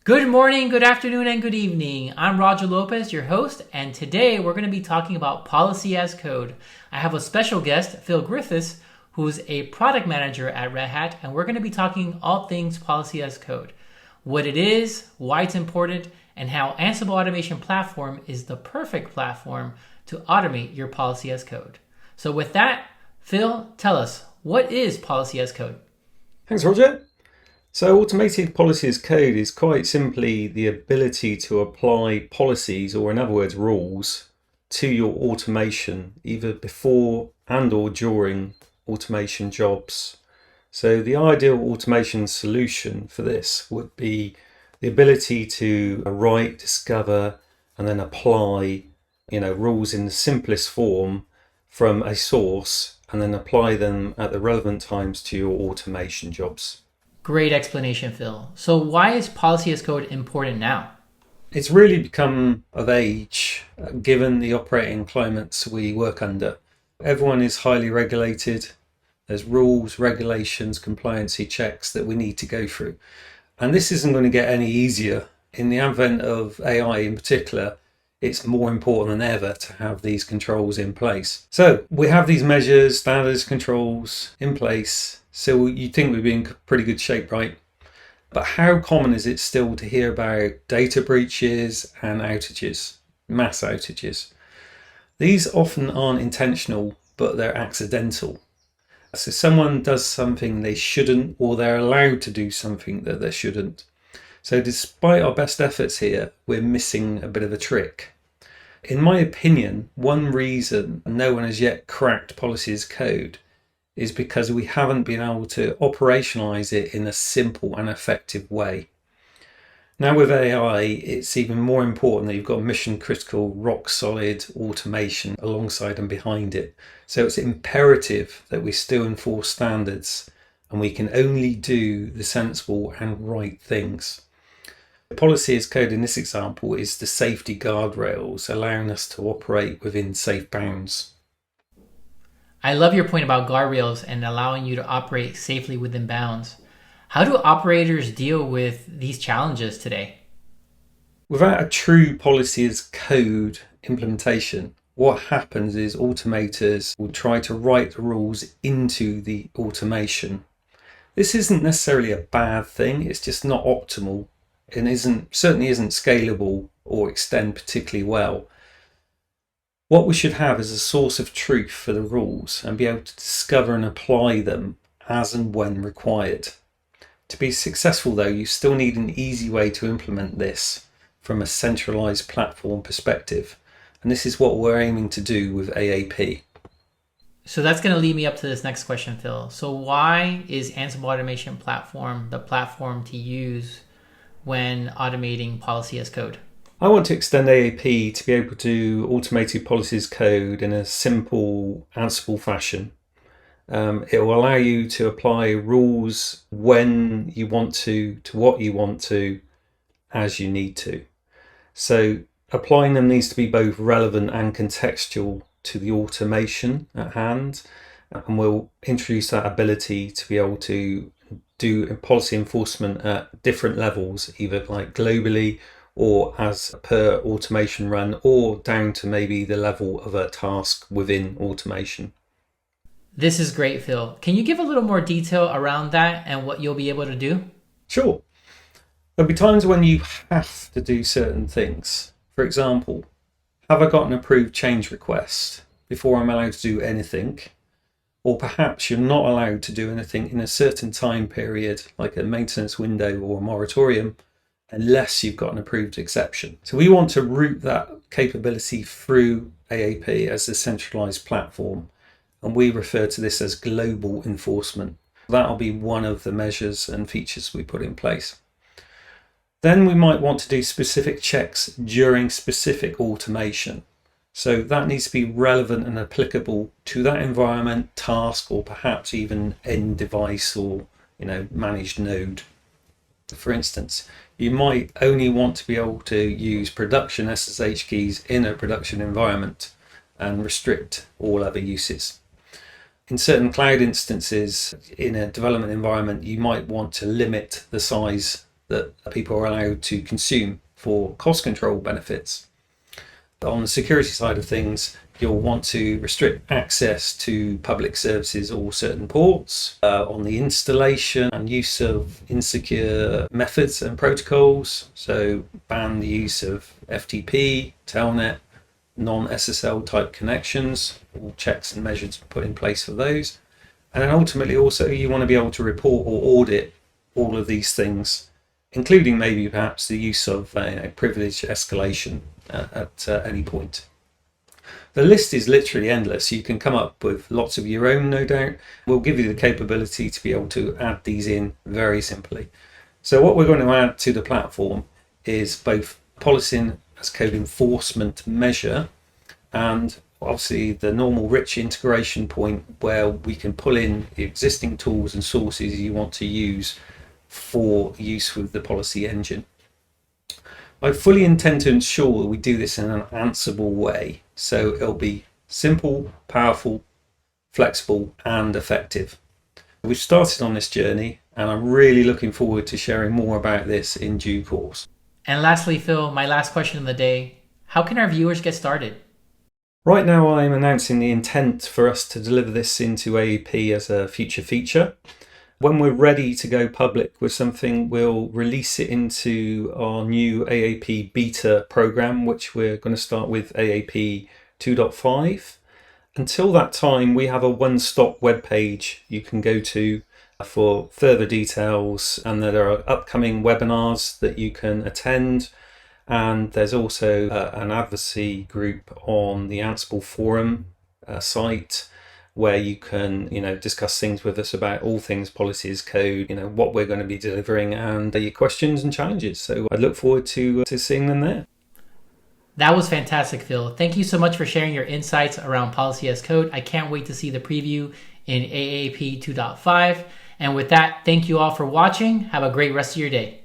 Good morning, good afternoon, and good evening. I'm Roger Lopez, your host, and today we're going to be talking about policy as code. I have a special guest, Phil Griffiths, who's a product manager at Red Hat, and we're going to be talking all things policy as code. What it is, why it's important, and how Ansible Automation Platform is the perfect platform to automate your policy as code. So with that, Phil, tell us, what is policy as code? Thanks, Roger. So automated policy as code is quite simply the ability to apply policies, or in other words, rules, to your automation, either before and or during automation jobs. So the ideal automation solution for this would be the ability to write, discover, and then apply, rules in the simplest form from a source, and then apply them at the relevant times to your automation jobs. Great explanation, Phil. So why is policy as code important now? It's really become of age given the operating climates we work under. Everyone is highly regulated. There's rules, regulations, compliancy checks that we need to go through. And this isn't going to get any easier. In the advent of AI in particular, it's more important than ever to have these controls in place. So we have these measures, standards, controls in place. So you'd think we'd be in pretty good shape, right? But how common is it still to hear about data breaches and outages, mass outages? These often aren't intentional, but they're accidental. So someone does something they shouldn't, or they're allowed to do something that they shouldn't. So despite our best efforts here, we're missing a bit of a trick. In my opinion, one reason no one has yet cracked policy as code is because we haven't been able to operationalize it in a simple and effective way. Now with AI, it's even more important that you've got mission critical, rock solid automation alongside and behind it. So it's imperative that we still enforce standards, and we can only do the sensible and right things. The policy as code in this example is the safety guardrails, allowing us to operate within safe bounds. I love your point about guardrails and allowing you to operate safely within bounds. How do operators deal with these challenges today? Without a true policy as code implementation, what happens is automators will try to write the rules into the automation. This isn't necessarily a bad thing, it's just not optimal and certainly isn't scalable or extend particularly well. What we should have is a source of truth for the rules and be able to discover and apply them as and when required. To be successful though, you still need an easy way to implement this from a centralized platform perspective. And this is what we're aiming to do with AAP. So that's going to lead me up to this next question, Phil. So why is Ansible Automation Platform the platform to use when automating policy as code? I want to extend AAP to be able to do automated policies code in a simple Ansible fashion. It will allow you to apply rules when you want to what you want to, as you need to. So applying them needs to be both relevant and contextual to the automation at hand. And we'll introduce that ability to be able to do policy enforcement at different levels, either like globally or as per automation run, or down to maybe the level of a task within automation. This is great, Phil. Can you give a little more detail around that and what you'll be able to do? Sure. There'll be times when you have to do certain things. For example, have I got an approved change request before I'm allowed to do anything? Or perhaps you're not allowed to do anything in a certain time period, like a maintenance window or a moratorium, unless you've got an approved exception. So we want to route that capability through AAP as a centralized platform, and we refer to this as global enforcement. That'll be one of the measures and features we put in place. Then we might want to do specific checks during specific automation. So that needs to be relevant and applicable to that environment, task, or perhaps even end device or managed node. For instance, you might only want to be able to use production SSH keys in a production environment and restrict all other uses. In certain cloud instances, in a development environment, you might want to limit the size that people are allowed to consume for cost control benefits. On the security side of things, you'll want to restrict access to public services or certain ports, on the installation and use of insecure methods and protocols. So ban the use of FTP, Telnet, non-SSL type connections, all checks and measures put in place for those. And then ultimately also you want to be able to report or audit all of these things, including maybe perhaps the use of privilege escalation at any point. The list is literally endless. You can come up with lots of your own, no doubt. We'll give you the capability to be able to add these in very simply. So what we're going to add to the platform is both policy as code enforcement measure, and obviously the normal rich integration point where we can pull in the existing tools and sources you want to use for use with the policy engine. I fully intend to ensure that we do this in an Ansible way, so it'll be simple, powerful, flexible and effective. We've started on this journey and I'm really looking forward to sharing more about this in due course. And lastly, Phil, my last question of the day, how can our viewers get started? Right now I'm announcing the intent for us to deliver this into AAP as a future feature. When we're ready to go public with something, we'll release it into our new AAP beta program, which we're going to start with AAP 2.5. Until that time, we have a one-stop web page you can go to for further details, and there are upcoming webinars that you can attend. And there's also an advocacy group on the Ansible forum site, where you can, discuss things with us about all things policy as code, what we're going to be delivering and your questions and challenges. So I look forward to seeing them there. That was fantastic, Phil. Thank you so much for sharing your insights around policy as code. I can't wait to see the preview in AAP 2.5. And with that, thank you all for watching. Have a great rest of your day.